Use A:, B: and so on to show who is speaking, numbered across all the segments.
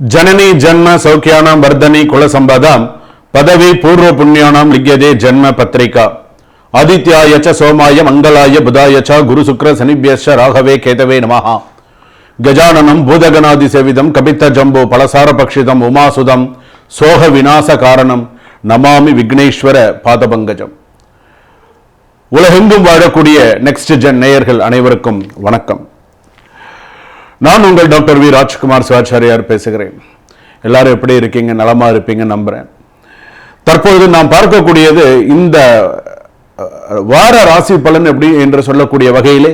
A: जननी जन्म सौख्यानां वर्धनी कुल संपदां पदवी पूर्व पुण्यानां लिख्यते जन्म पत्रिका आदित्याय च सोमाय मंगलाय बुधाय च गुरु शुक्र शनिभ्यश्च राघवे केतवे नमः गजाननं भूतगणादिसेवितं कपित्थ जम्बो फलसार पक्षितं उमासुदं सोह विनाश कारणं नमामि विघ्नेश्वर पादपங்கஜம். உலகெங்கும் வாழக்கூடிய நெக்ஸ்ட் ஜென் நேயர்கள் அனைவருக்கும் வணக்கம். நான் உங்கள் டாக்டர் வி ராஜ்குமார் சிவாச்சாரியார் பேசுகிறேன். எல்லாரும் எப்படி இருக்கீங்க? நலமா இருப்பீங்க நம்புறேன். தற்போது நாம் பார்க்கக்கூடியது இந்த வார ராசி பலன் எப்படி என்று சொல்லக்கூடிய வகையிலே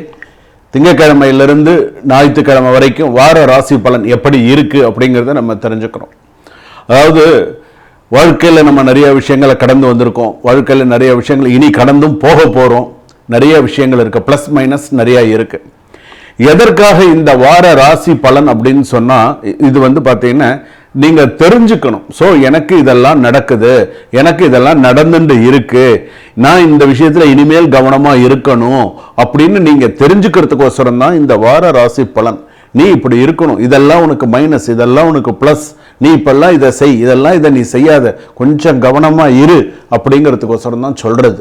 A: திங்கட்கிழமையிலிருந்து ஞாயிற்றுக்கிழமை வரைக்கும் வார ராசி பலன் எப்படி இருக்கு அப்படிங்கிறத நம்ம தெரிஞ்சுக்கிறோம். அதாவது வாழ்க்கையில் நம்ம நிறைய விஷயங்களை கடந்து வந்திருக்கோம். வாழ்க்கையில் நிறைய விஷயங்கள் இனி கடந்தும் போக போகிறோம். நிறைய விஷயங்கள் இருக்கு, ப்ளஸ் மைனஸ் நிறைய இருக்கு. எதற்காக இந்த வார ராசி பலன் அப்படின்னு சொன்னா இது பார்த்தீங்கன்னா நீங்க தெரிஞ்சுக்கணும். ஸோ எனக்கு இதெல்லாம் நடக்குது, எனக்கு இதெல்லாம் நடந்துட்டு இருக்கு, நான் இந்த விஷயத்துல இனிமேல் கவனமா இருக்கணும் அப்படின்னு நீங்க தெரிஞ்சுக்கிறதுக்கோசரம் தான் இந்த வார ராசி பலன். நீ இப்படி இருக்கணும், இதெல்லாம் உனக்கு மைனஸ், இதெல்லாம் உனக்கு பிளஸ், நீ இப்பெல்லாம் இதை செய், இதெல்லாம் இதை நீ செய்யாத, கொஞ்சம் கவனமா இரு அப்படிங்கிறதுக்கோசரம் தான் சொல்றது.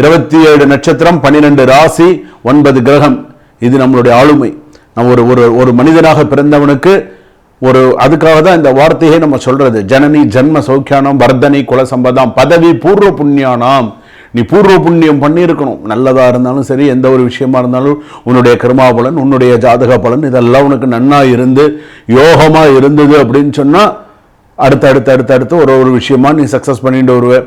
A: 27 நட்சத்திரம், 12 ராசி, 9 கிரகம், இது நம்மளுடைய ஆளுமை. நம்ம ஒரு மனிதனாக பிறந்தவனுக்கு அதுக்காக தான் இந்த வார்த்தையை நம்ம சொல்றது. ஜனனி ஜன்ம சௌக்கியானம் வர்தனி குல சம்பதாம் பதவி பூர்வ புண்ணியானாம். நீ பூர்வ புண்ணியம் பண்ணியிருக்கணும். நல்லதா இருந்தாலும் சரி, எந்த ஒரு விஷயமா இருந்தாலும் உன்னுடைய கர்மா பலன், உன்னுடைய ஜாதக பலன் இதெல்லாம் உனக்கு நன்னா இருந்து யோகமா இருந்தது அப்படின்னு சொன்னா அடுத்து ஒரு விஷயமா நீ சக்சஸ் பண்ணிட்டு வருவ.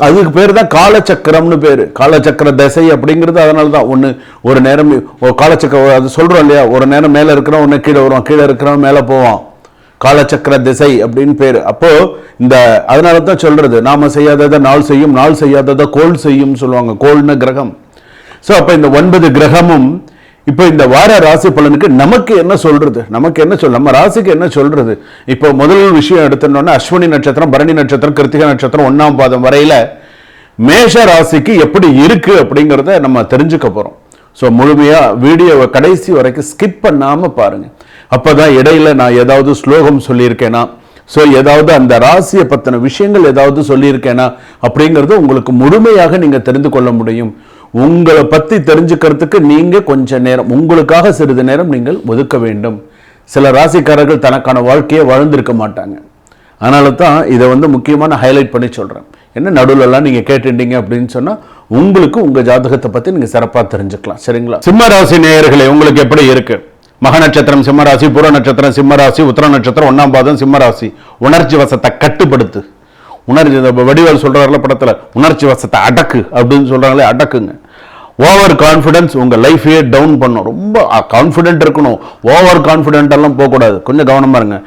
A: அதுக்கு பேர் தான் காலச்சக்கரம்னு பேரு. காலச்சக்கர தசை அப்படிங்கிறது அதனால தான் ஒரு நேரம் காலச்சக்கரம் அது சொல்றோம் இல்லையா, ஒரு நேரம் மேல இருக்கிறோம், ஒன்னு கீழே வருவான், கீழே இருக்கிறவன் மேல போவான், காலச்சக்கர திசை அப்படின்னு பேரு. அப்போ அதனால தான் சொல்றது, நாம செய்யாததை நாள் செய்யும், நாள் செய்யாததை கோள் செய்யும் சொல்லுவாங்க. கோள்னு கிரகம். ஸோ அப்ப இந்த 9 கிரகமும் இப்போ இந்த வார ராசி பலனுக்கு நமக்கு என்ன சொல்றது, நம்ம ராசிக்கு என்ன சொல்றது? இப்போ முதல் விஷயம் எடுத்தோம்னா அஸ்வினி நட்சத்திரம், பரணி நட்சத்திரம், கிருத்திகை நட்சத்திரம் 1ஆம் பாதம் வரையில மேஷ ராசிக்கு எப்படி இருக்கு அப்படிங்கிறத நம்ம தெரிஞ்சுக்க போறோம். ஸோ முழுமையா வீடியோவை கடைசி வரைக்கும் ஸ்கிப் பண்ணாம பாருங்க. அப்பதான் இடையில நான் ஏதாவது ஸ்லோகம் சொல்லியிருக்கேனா, ஸோ ஏதாவது அந்த ராசியை பத்தின விஷயங்கள் ஏதாவது சொல்லியிருக்கேனா அப்படிங்கிறது உங்களுக்கு முழுமையாக நீங்க தெரிந்து கொள்ள முடியும். உங்களை பத்தி தெரிஞ்சுக்கிறதுக்கு நீங்க கொஞ்ச நேரம், உங்களுக்காக சிறிது நேரம் நீங்கள் ஒதுக்க வேண்டும். சில ராசிக்காரர்கள் தனக்கான வாழ்க்கையை வாழ்ந்திருக்க மாட்டாங்க. அதனால தான் இதை முக்கியமான ஹைலைட் பண்ணி சொல்றேன். என்ன நடுவுலலாம் நீங்க கேட்டுட்டீங்க அப்படின்னு சொன்னா உங்களுக்கு உங்க ஜாதகத்தை பத்தி நீங்க சிறப்பா தெரிஞ்சுக்கலாம். சரிங்களா? சிம்ம ராசி நேயர்களே, உங்களுக்கு எப்படி இருக்கு? மக நட்சத்திரம் சிம்மராசி, பூர நட்சத்திரம் சிம்மராசி, உத்திர நட்சத்திரம் 1ஆம் பாதம் சிம்மராசி. உணர்ச்சி வசத்தை கட்டுப்படுத்து. வடிவேல் சொல்றாருல படத்துல, உணர்ச்சி வசத்தை அடக்கு அப்படின்னு சொல்றாங்களே, அடக்குங்க. ஓவர் கான்ஃபிடன்ஸ் உங்க லைஃபையே டவுன் பண்ணும். ரொம்ப கான்ஃபிடென்ட் இருக்கணும், ஓவர் கான்ஃபிடென்ட் எல்லாம் போகக்கூடாது. கொஞ்சம் கவனமா இருங்க.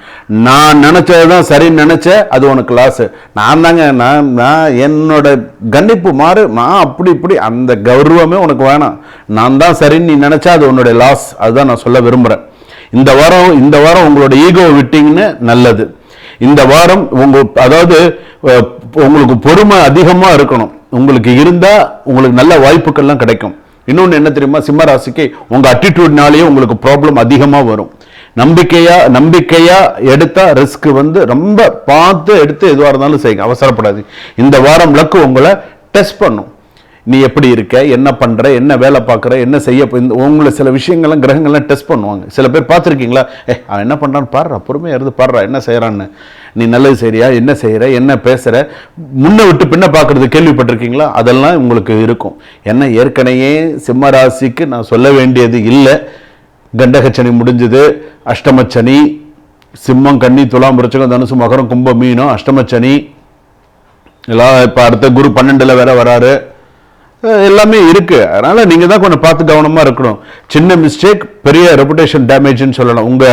A: நான் நினைச்சதுதான் சரின்னு நினைச்ச அது உனக்கு லாஸ். நான் என்னோட கண்டிப்பு மாறு, நான் அப்படி இப்படி அந்த கௌரவமே உனக்கு வேணாம். நான் தான் சரின்னு நீ நினைச்சா அது உன்னுடைய லாஸ். அதுதான் நான் சொல்ல விரும்புறேன். இந்த வாரம் உங்களோட ஈகோ விட்டிங்கன்னு நல்லது. இந்த வாரம் அதாவது உங்களுக்கு பொறுமை அதிகமா இருக்கணும். உங்களுக்கு இருந்தா உங்களுக்கு நல்ல வாய்ப்புகள்லாம் கிடைக்கும். இன்னொன்னு என்ன தெரியுமா, சிம்ம ராசிக்கு உங்க அட்டிடியூட்னாலேயே உங்களுக்கு ப்ராப்ளம் அதிகமா வரும். நம்பிக்கையா எடுத்தா ரிஸ்க் ரொம்ப பார்த்து எடுத்து எதுவாக இருந்தாலும் செய்யுங்க, அவசரப்படாது. இந்த வாரம் லக்கு உங்களை டெஸ்ட் பண்ணும். நீ எப்படி இருக்க, என்ன பண்ற, என்ன வேலை பார்க்குற, என்ன செய்ய, உங்களை சில விஷயங்கள்லாம் கிரகங்கள்லாம் டெஸ்ட் பண்ணுவாங்க. சில பேர் பார்த்துருக்கீங்களா, அவன் என்ன பண்றான்னு பாடுறா, பொறுமையா இருந்து பாடுறா, என்ன செய்யறான்னு, நீ நல்லது செய்யறியா, என்ன செய்யற, என்ன பேசுற, முன்ன விட்டு பின்ன பார்க்கறது கேள்விப்பட்டிருக்கீங்களா? அதெல்லாம் உங்களுக்கு இருக்கும். என்ன ஏற்கனவே சிம்ம ராசிக்கு நான் சொல்ல வேண்டியது இல்லை. கண்டகச்சனி முடிஞ்சது, அஷ்டமச்சனி, சிம்மம் கன்னி துலாம் விருச்சிகம் தனுசு மகரம் கும்பம் மீனம், அஷ்டமச்சனி எல்லாம். இப்போ அடுத்த குரு 12ல் வேற வராரு. எல்லாமே இருக்கு. அதனால நீங்க தான் கொஞ்சம் பார்த்து கவனமா இருக்கணும். சின்ன மிஸ்டேக் பெரிய ரெபுடேஷன் டேமேஜ்னு சொல்லலாம். உங்க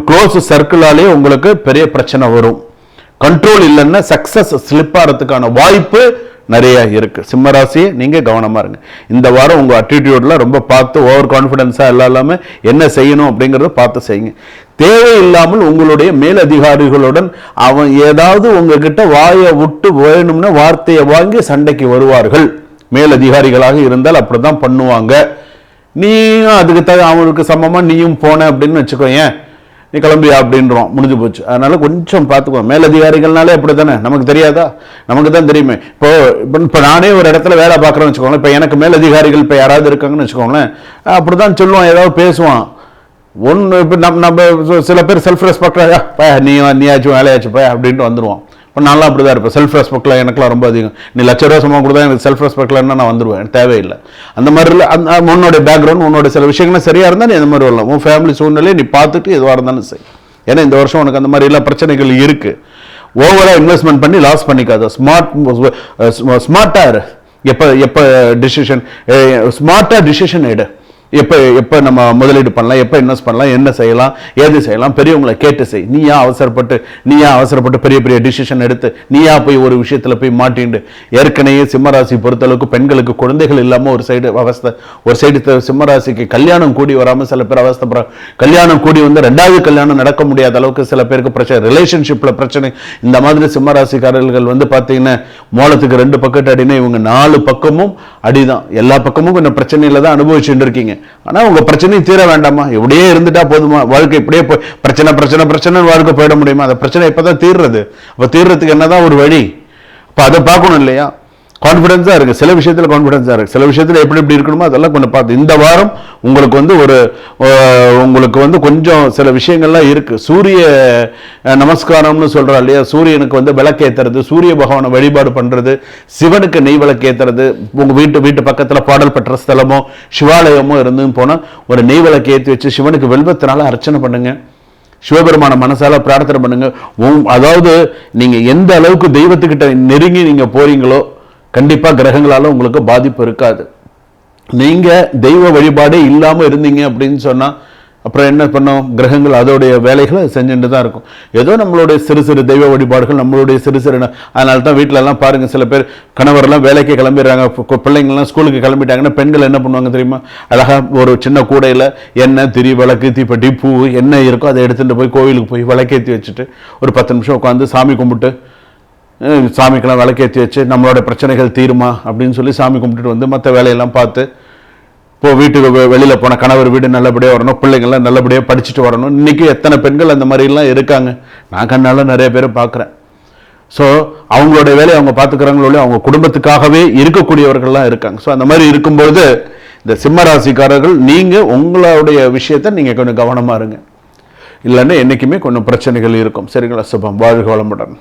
A: க்ளோஸ் சர்க்கிளாலே உங்களுக்கு பெரிய பிரச்சனை வரும். கண்ட்ரோல் இல்லைன்னா சக்சஸ் ஸ்லிப் ஆகிறதுக்கான வாய்ப்பு நிறைய இருக்கு. சிம்மராசி நீங்க கவனமா இருங்க. இந்த வாரம் உங்க அட்டிடியூட்ல ரொம்ப பார்த்து ஓவர் கான்பிடன்ஸா எல்லாமே என்ன செய்யணும் அப்படிங்கறத பார்த்து செய்யுங்க. தேவையில்லாமல் உங்களுடைய மேலதிகாரிகளுடன் அவன் ஏதாவது உங்ககிட்ட வாயை விட்டு வேணும்னா வார்த்தையை வாங்கி சண்டைக்கு வருவார்கள். மேலதிகாரிகளாக இருந்தால் அப்படிதான் பண்ணுவாங்க. நீயும் அதுக்கு அவங்களுக்கு சமமா நீயும் போன அப்படின்னு வச்சுக்கோ. ஏன் நீ கிளம்பியா அப்படின்றோம், முடிஞ்சு போச்சு. அதனால கொஞ்சம் பார்த்துக்குவோம். மேலதிகாரிகள்னாலே அப்படி தானே, நமக்கு தெரியாதா? நமக்கு தான் தெரியுமே. இப்போ நானே ஒரு இடத்துல வேலை பார்க்குறேன்னு வச்சுக்கோங்களேன், இப்போ எனக்கு மேலதிகாரிகள் இப்போ யாராவது இருக்காங்கன்னு வச்சுக்கோங்களேன், அப்படி தான் சொல்லுவான், ஏதாவது பேசுவான். ஒன்று இப்போ நம்ம சில பேர் செல்ஃப் ரெஸ்பெக்டாக நீயாச்சும் வேலையாச்சுப்பா அப்படின்ட்டு வந்துடுவான். இப்போ நான்லாம் அப்படி தான் இருப்பேன். செல்ஃப் ரெஸ்பெக்ட்லாம் எனக்குலாம் ரொம்ப அதிகம். நீ லட்ச ரூபா சம்பளம் கொடுத்தா எனக்கு செல்ஃப் ரெஸ்பெக்ட்லன்னா நான் வந்துடுவேன், எனக்கு தேவையில்லை. அந்த மாதிரி இல்லை. உன்னோட பேக்ரவுண்ட், உன்னோட சில விஷயங்கள்லாம் சரியாக இருந்தால் நீ அந்த மாதிரி வரலாம். உன் ஃபேமிலி சூழ்நிலையை நீ பார்த்துட்டு எதுவாக இருந்தாலும் சரி. ஏன்னா இந்த வருஷம் உனக்கு அந்த மாதிரிலாம் பிரச்சனைகள் இருக்குது. ஓவராக இன்வெஸ்ட்மெண்ட் பண்ணி லாஸ் பண்ணிக்காத. ஸ்மார்ட்டாக இரு. எப்போ டிசிஷன் ஸ்மார்ட்டாக டிசிஷன் எடு. எப்போ நம்ம முதலீடு பண்ணலாம், எப்போ இன்வெஸ்ட் பண்ணலாம், என்ன செய்யலாம், ஏது செய்யலாம், பெரியவங்களை கேட்டு செய். நீயா அவசரப்பட்டு பெரிய பெரிய டிசிஷன் எடுத்து நீயா போய் ஒரு விஷயத்தில் போய் மாட்டிண்டு. ஏற்கனவே சிம்மராசி பொறுத்தளவுக்கு பெண்களுக்கு குழந்தைகள் இல்லாமல் ஒரு சைடு அவஸ்தை, ஒரு சைடு சிம்மராசிக்கு கல்யாணம் கூடி வராமல் சில பேர் அவஸ்தைப்படுறாங்க. கல்யாணம் கூடி வந்து 2வது கல்யாணம் நடக்க முடியாத அளவுக்கு சில பேருக்கு பிரச்சனை, ரிலேஷன்ஷிப்பில் பிரச்சனை. இந்த மாதிரி சிம்மராசிக்காரர்கள் வந்து பார்த்தீங்கன்னா மோளத்துக்கு 2 பக்கத்து அடினா இவங்க 4 பக்கமும் அடிதான். எல்லா பக்கமும் கொஞ்சம் பிரச்சனையில தான் அனுபவிச்சுட்டு இருக்கீங்க. ஆனா உங்க பிரச்சனையும் தீர வேண்டாமா? இப்படியே இருந்துட்டா போதுமா? வாழ்க்கை இப்படியே பிரச்சனை வாழ்க்கை போயிட முடியுமா? அந்த பிரச்சனை இப்பதான் தீர்றது. அப்ப தீர்றதுக்கு என்னதான் ஒரு வழி? அப்ப அதை பார்க்கணும் இல்லையா? கான்ஃபிடன்ஸா இருக்கு, சில விஷயத்துல கான்ஃபிடன்ஸா இருக்கு, சில விஷயத்துல எப்படி இருக்கணுமோ அதெல்லாம் கொஞ்சம் பார்த்து. இந்த வாரம் உங்களுக்கு வந்து உங்களுக்கு வந்து கொஞ்சம் சில விஷயங்கள்லாம் இருக்கு. சூரிய நமஸ்காரம்னு சொல்றா இல்லையா? சூரியனுக்கு வந்து விளக்கேத்துறது, சூரிய பகவானை வழிபாடு பண்றது, சிவனுக்கு நெய் விளக்கேத்துறது, உங்க வீட்டு பக்கத்துல பாடல் பெற்ற ஸ்தலமோ சிவாலயமோ இருந்து போனா ஒரு நெய் விளக்கு ஏற்றி வச்சு சிவனுக்கு வெல்வத்தினால அர்ச்சனை பண்ணுங்க. சிவபெருமான மனசால பிரார்த்தனை பண்ணுங்க. அதாவது நீங்க எந்த அளவுக்கு தெய்வத்துக்கிட்ட நெருங்கி நீங்க போறீங்களோ கண்டிப்பா கிரகங்களால உங்களுக்கு பாதிப்பு இருக்காது. நீங்க தெய்வ வழிபாடே இல்லாம இருந்தீங்க அப்படின்னு சொன்னா அப்புறம் என்ன பண்ணும்? கிரகங்கள் அதோடைய வேலைகளை செஞ்சுட்டு தான் இருக்கும். ஏதோ நம்மளுடைய சிறு தெய்வ வழிபாடுகள், நம்மளுடைய சிறு அதனால தான் வீட்டில எல்லாம் பாருங்க, சில பேர் கணவரெல்லாம் வேலைக்கு கிளம்பிடுறாங்க, பிள்ளைங்கள்லாம் ஸ்கூலுக்கு கிளம்பிட்டாங்கன்னா பெண்கள் என்ன பண்ணுவாங்க தெரியுமா? அழகா ஒரு சின்ன கூடையில எண்ணெய், திரி, விளக்கு, தீப்பெட்டி, பூ என்ன இருக்கோ அதை எடுத்துட்டு போய் கோவிலுக்கு போய் விளக்கேற்றி வச்சுட்டு ஒரு 10 நிமிஷம் உட்காந்து சாமி கும்பிட்டு, சாமிக்கெல்லாம் விளக்கேற்றி வச்சு நம்மளோட பிரச்சனைகள் தீருமா அப்படின்னு சொல்லி சாமி கும்பிட்டுட்டு வந்து மற்ற வேலையெல்லாம் பார்த்து, இப்போ வீட்டுக்கு வெளியில் போன கணவர் வீடு நல்லபடியாக வரணும், பிள்ளைங்கள்லாம் நல்லபடியாக படிச்சுட்டு வரணும். இன்றைக்கி எத்தனை பெண்கள் அந்த மாதிரிலாம் இருக்காங்க, நான் கண்ணால நிறைய பேரை பார்க்குறேன். ஸோ அவங்களோட வேலையை அவங்க பார்த்துக்கிறாங்களோ, அவங்க குடும்பத்துக்காகவே இருக்கக்கூடியவர்கள்லாம் இருக்காங்க. ஸோ அந்த மாதிரி இருக்கும்பொழுது இந்த சிம்மராசிக்காரர்கள் நீங்கள் உங்களுடைய விஷயத்தை நீங்கள் கொஞ்சம் கவனமாக இருங்க. இல்லைன்னா என்றைக்குமே கொஞ்சம் பிரச்சனைகள் இருக்கும். சரிங்களா? சுபம். வாழ்க வளமுடன்.